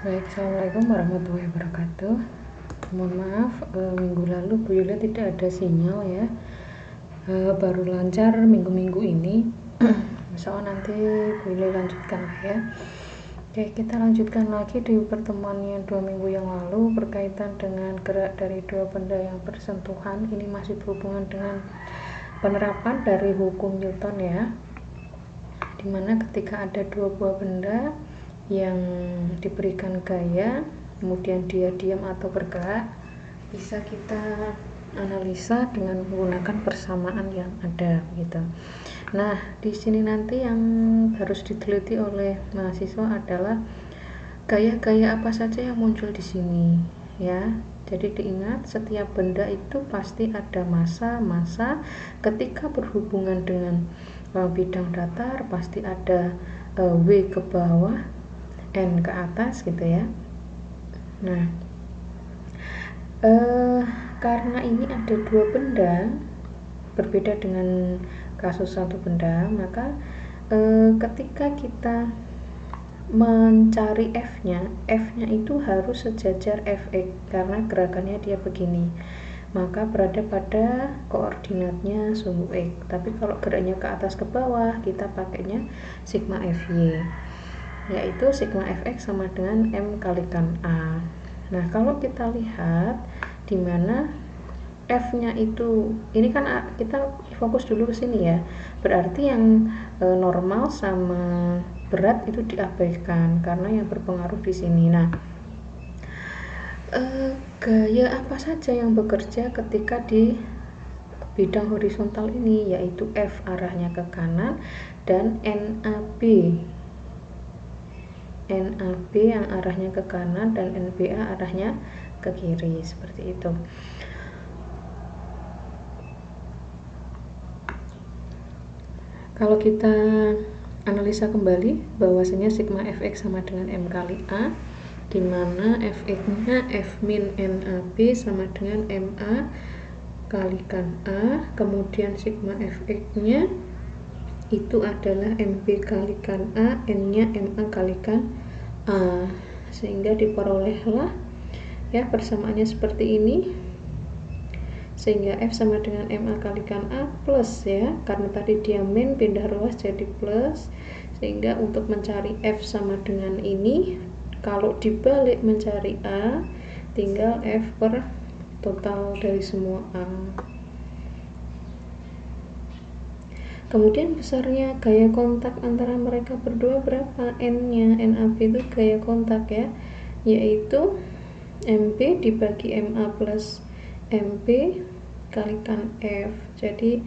Baik, assalamualaikum warahmatullahi wabarakatuh. Mohon maaf, minggu lalu Bu Yulia tidak ada sinyal ya. Baru lancar minggu-minggu ini. Insya Allah nanti Bu Yulia lanjutkan ya. Oke, kita lanjutkan lagi di pertemuan yang 2 minggu yang lalu berkaitan dengan gerak dari dua benda yang bersentuhan. Ini masih berhubungan dengan penerapan dari hukum Newton ya, dimana ketika ada dua buah benda yang diberikan gaya, kemudian dia diam atau bergerak, bisa kita analisa dengan menggunakan persamaan yang ada gitu. Nah, di sini nanti yang harus diteliti oleh mahasiswa adalah gaya-gaya apa saja yang muncul di sini ya. Jadi diingat, setiap benda itu pasti ada massa ketika berhubungan dengan bidang datar, pasti ada W ke bawah, N ke atas gitu ya. Nah, karena ini ada dua benda, berbeda dengan kasus satu benda, maka ketika kita mencari F-nya itu harus sejajar Fx karena gerakannya dia begini, maka berada pada koordinatnya sumbu X. Tapi kalau geraknya ke atas ke bawah, kita pakainya sigma Fy, yaitu sigma Fx sama dengan M kalikan A. Nah, kalau kita lihat di mana F-nya itu, ini kan kita fokus dulu ke sini ya. Berarti yang normal sama berat itu diabaikan karena yang berpengaruh di sini. Nah, gaya apa saja yang bekerja ketika di bidang horizontal ini, yaitu F arahnya ke kanan dan NAB yang arahnya ke kanan dan NBA arahnya ke kiri, seperti itu. Kalau kita analisa kembali bahwasanya sigma Fx sama dengan M kali A, di mana Fx-nya F min NAB sama dengan MA kalikan A, kemudian sigma Fx-nya itu adalah MB kalikan A, N-nya MA kalikan A, sehingga diperolehlah ya persamaannya seperti ini, sehingga F sama dengan MA kalikan A plus ya, karena tadi dia min pindah ruas jadi plus, sehingga untuk mencari F sama dengan ini, kalau dibalik mencari A, tinggal F per total dari semua A. Kemudian besarnya gaya kontak antara mereka berdua berapa? N-nya, NAB itu gaya kontak ya, yaitu MB dibagi MA plus MB kalikan F. Jadi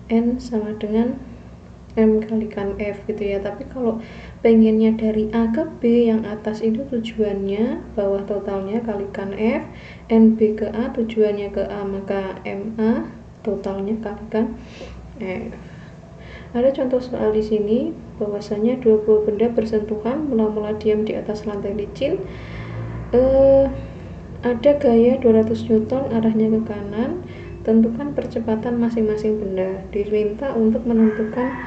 N sama dengan M kalikan F gitu ya. Tapi kalau pengennya dari A ke B, yang atas itu tujuannya bawah totalnya kalikan F, NB ke A tujuannya ke A, maka MA totalnya kalikan F. Ada contoh soal di sini bahwasanya dua buah benda bersentuhan mula-mula diam di atas lantai licin. Ada gaya 200 Newton arahnya ke kanan. Tentukan percepatan masing-masing benda. Diminta untuk menentukan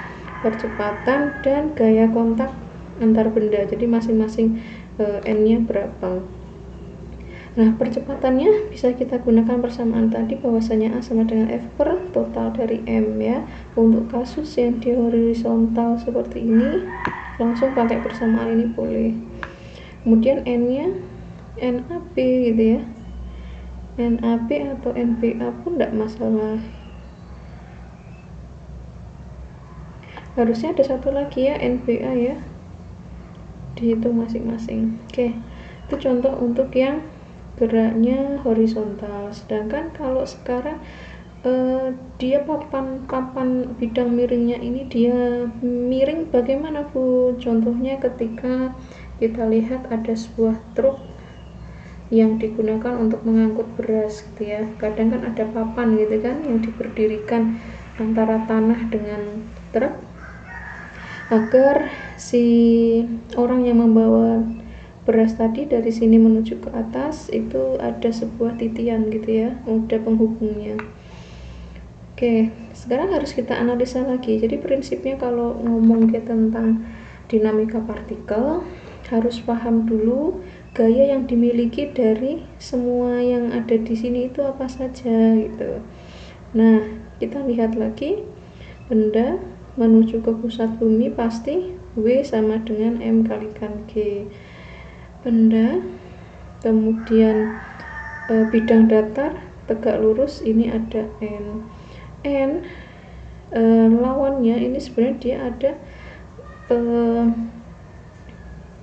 percepatan dan gaya kontak antar benda. Jadi masing-masing N-nya berapa. Nah, percepatannya bisa kita gunakan persamaan tadi bahwasanya A sama dengan F per total dari M ya. Untuk kasus yang di horizontal seperti ini, langsung pakai persamaan ini boleh. Kemudian N-nya NAB gitu ya. NAB atau NBA pun tidak masalah. Harusnya ada satu lagi ya, NBA ya. Dihitung masing-masing. Oke, itu contoh untuk yang geraknya horizontal. Sedangkan kalau sekarang dia papan bidang miringnya ini dia miring bagaimana Bu? Contohnya ketika kita lihat ada sebuah truk yang digunakan untuk mengangkut beras gitu ya. Kadang kan ada papan gitu kan yang diberdirikan antara tanah dengan truk agar si orang yang membawa beras tadi dari sini menuju ke atas itu ada sebuah titian gitu ya, ada penghubungnya. Oke, sekarang harus kita analisa lagi. Jadi prinsipnya kalau ngomong tentang dinamika partikel, harus paham dulu gaya yang dimiliki dari semua yang ada di sini itu apa saja gitu. Nah, kita lihat lagi, benda menuju ke pusat bumi pasti W sama dengan M kalikan G. Benda, kemudian bidang datar tegak lurus, ini ada N. N lawannya ini sebenarnya dia ada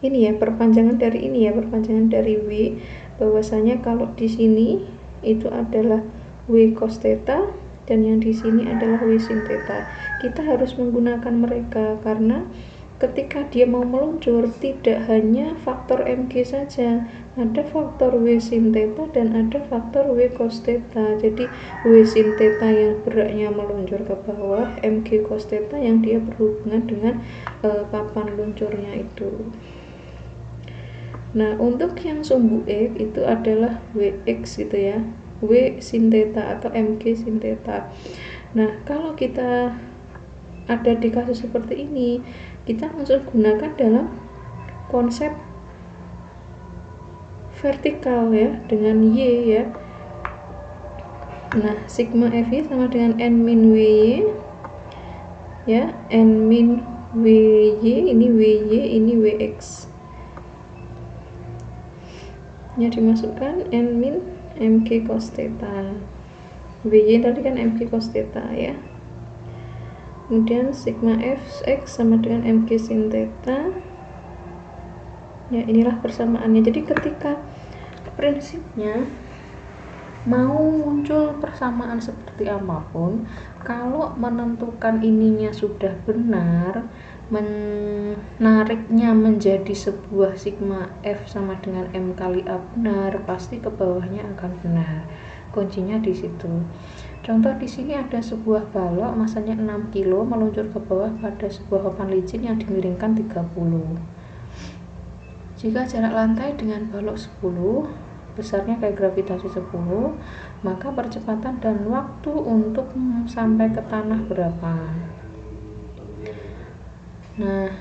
ini ya, perpanjangan dari W, bahwasanya kalau di sini itu adalah W cos theta dan yang di sini adalah W sin theta. Kita harus menggunakan mereka karena ketika dia mau meluncur tidak hanya faktor mg saja, ada faktor W sin theta dan ada faktor W cos theta. Jadi W sin theta yang beratnya meluncur ke bawah, mg cos theta yang dia berhubungan dengan papan luncurnya itu. Nah, untuk yang sumbu X itu adalah Wx gitu ya, W sin theta atau Mg sin theta. Nah, kalau kita ada di kasus seperti ini, kita langsung gunakan dalam konsep vertikal ya, dengan Y ya. Nah, sigma Fy sama dengan N min Wy ya, N min Wy, ini Wy, ini Wx. nya dimasukkan N min mg cos theta, Wy tadi kan mg cos theta ya, kemudian sigma fx sama dengan mg sin theta ya. Inilah persamaannya. Jadi ketika prinsipnya mau muncul persamaan seperti apapun, kalau menentukan ininya sudah benar, menariknya menjadi sebuah sigma F sama dengan M kali A benar, pasti ke bawahnya akan benar. Kuncinya di situ. Contoh di sini ada sebuah balok masanya 6 kg meluncur ke bawah pada sebuah papan licin yang dimiringkan 30. Jika jarak lantai dengan balok 10, besarnya kayak gravitasi 10, maka percepatan dan waktu untuk sampai ke tanah berapa? Nah,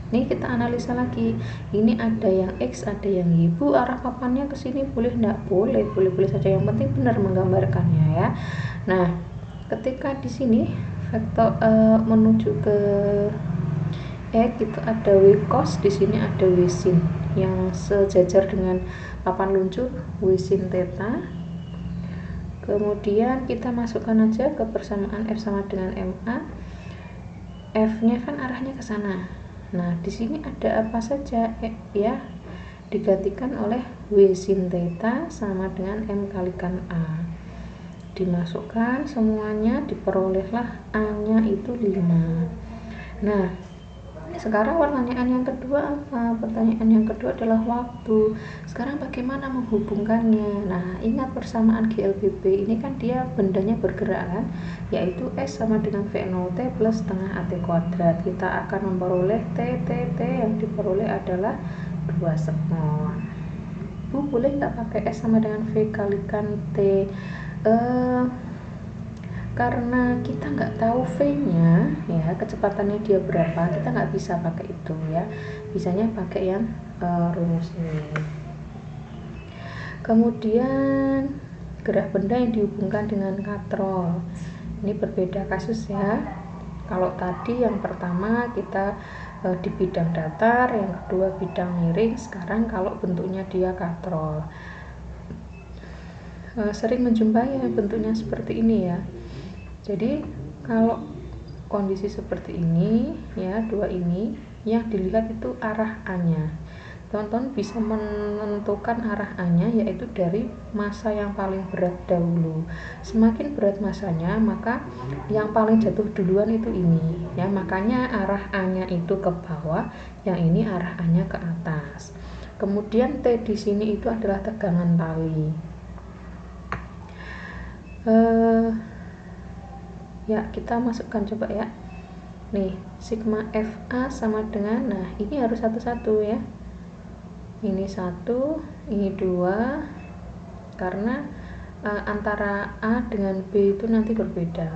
ini kita analisa lagi. Ini ada yang X, ada yang Y. Bu, arah papannya ke sini boleh enggak? Boleh saja. Yang penting benar menggambarkannya ya. Nah, ketika di sini vektor menuju ke X itu ada W cos, di sini ada W sin yang sejajar dengan papan luncur W sin theta. Kemudian kita masukkan aja ke persamaan F sama dengan MA. F-nya kan arahnya ke sana. Nah, di sini ada apa saja ya? Digantikan oleh W sin theta sama dengan M kalikan A. Dimasukkan semuanya, diperolehlah A-nya itu 5. Nah, sekarang pertanyaan yang kedua apa? Pertanyaan yang kedua adalah waktu. Sekarang bagaimana menghubungkannya? Nah, ingat persamaan GLBB ini kan dia bendanya bergerak kan, yaitu S sama dengan V0T plus setengah AT kuadrat. Kita akan memperoleh T yang diperoleh adalah 2 sekmol. Bu, boleh nggak pakai S sama dengan V kalikan T? Karena kita nggak tahu V-nya ya, kecepatannya dia berapa, kita nggak bisa pakai itu ya, bisanya pakai yang rumus ini. Kemudian gerak benda yang dihubungkan dengan katrol, ini berbeda kasus ya. Kalau tadi yang pertama kita di bidang datar, yang kedua bidang miring, sekarang kalau bentuknya dia katrol. Sering menjumpai bentuknya seperti ini ya. Jadi kalau kondisi seperti ini ya, dua ini yang dilihat itu arah A-nya. Teman-teman bisa menentukan arah A-nya yaitu dari massa yang paling berat dahulu. Semakin berat massanya, maka yang paling jatuh duluan itu ini ya. Makanya arah A-nya itu ke bawah, yang ini arah A-nya ke atas. Kemudian T di sini itu adalah tegangan tali. Ya, kita masukkan coba ya. Nih, sigma FA sama dengan, nah ini harus satu-satu ya. Ini 1, ini 2, karena antara A dengan B itu nanti berbeda.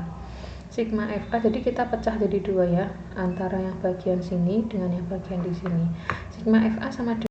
sigma FA, jadi kita pecah jadi dua ya, antara yang bagian sini dengan yang bagian di sini. Sigma FA sama dengan